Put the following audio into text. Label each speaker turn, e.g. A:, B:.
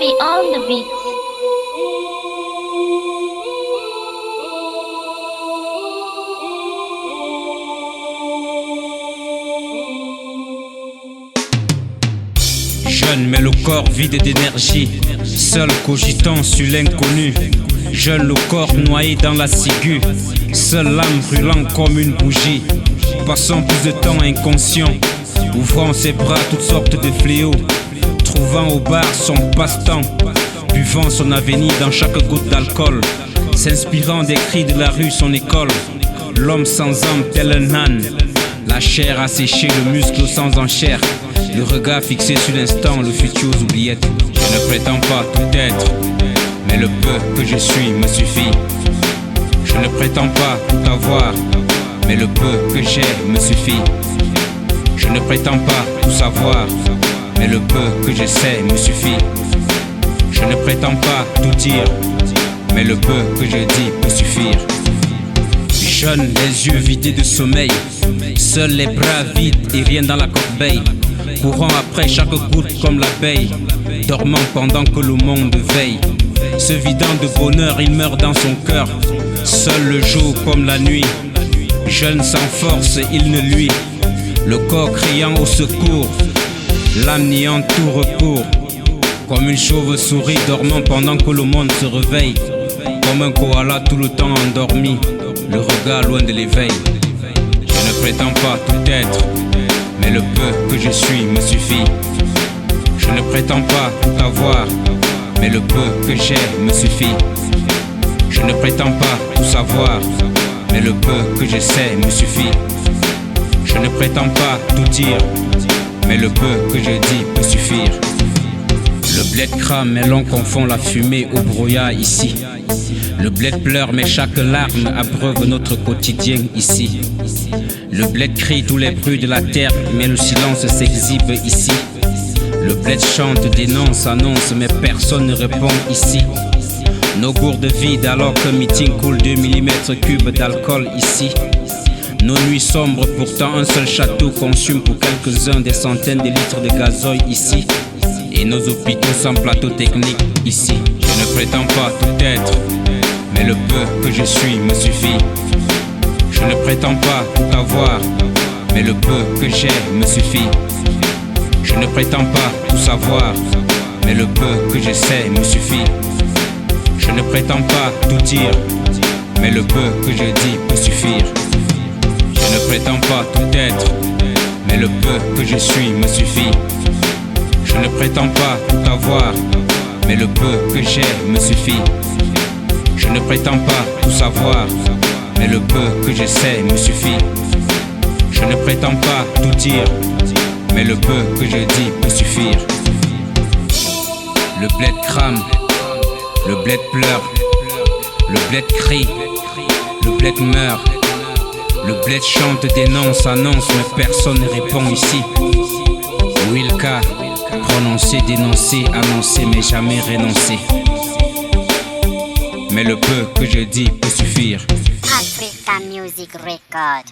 A: Happy on the beat.
B: Jeune mais le corps vide d'énergie, seul cogitant sur l'inconnu. Jeune le corps noyé dans la ciguë, seule l'âme brûlant comme une bougie. Passant plus de temps inconscient, ouvrant ses bras toutes sortes de fléaux. Trouvant au bar son passe-temps, buvant son avenir dans chaque goutte d'alcool. S'inspirant des cris de la rue, son école. L'homme sans âme tel un âne, la chair asséchée, le muscle sans enchère. Le regard fixé sur l'instant, le futur aux oubliettes. Je ne prétends pas tout être, mais le peu que je suis me suffit. Je ne prétends pas tout avoir, mais le peu que j'ai me suffit. Je ne prétends pas tout savoir, mais le peu que je sais me suffit. Je ne prétends pas tout dire, mais le peu que je dis peut suffire. Jeune, les yeux vidés de sommeil, seuls les bras vides et rien dans la corbeille. Courant après chaque goutte comme l'abeille, dormant pendant que le monde veille. Se vidant de bonheur, il meurt dans son cœur, seul le jour comme la nuit. Jeune sans force, il ne luit, le corps criant au secours, l'âme niant tout recours. Comme une chauve-souris dormant pendant que le monde se réveille. Comme un koala tout le temps endormi, le regard loin de l'éveil. Je ne prétends pas tout être, mais le peu que je suis me suffit. Je ne prétends pas tout avoir, mais le peu que j'ai me suffit. Je ne prétends pas tout savoir, mais le peu que je sais me suffit. Je ne prétends pas tout dire, mais le peu que je dis peut suffire. Le bled crame et l'on confond la fumée au brouillard ici. Le bled pleure mais chaque larme abreuve notre quotidien ici. Le bled crie tous les bruits de la terre mais le silence s'exhibe ici. Le bled chante, dénonce, annonce mais personne ne répond ici. Nos gourdes vides alors qu'un meeting coule 2 mm3 d'alcool ici. Nos nuits sombres pourtant un seul château consume pour quelques-uns des centaines de litres de gazoil ici. Et nos hôpitaux sans plateau technique ici. Je ne prétends pas tout être, mais le peu que je suis me suffit. Je ne prétends pas tout avoir, mais le peu que j'ai me suffit. Je ne prétends pas tout savoir, mais le peu que je sais me suffit. Je ne prétends pas tout dire, mais le peu que je dis peut suffire. Je ne prétends pas tout être, mais le peu que je suis me suffit. Je ne prétends pas tout avoir, mais le peu que j'ai me suffit. Je ne prétends pas tout savoir, mais le peu que je sais me suffit. Je ne prétends pas tout dire, mais le peu que je dis peut suffire. Le bled crame, le bled pleure, le bled crie, le bled meurt. Le bled chante, dénonce, annonce, mais personne ne répond ici. Wilka, prononcer, dénoncer, annoncer, mais jamais renoncer. Mais le peu que je dis peut suffire.
C: Africa Music Record.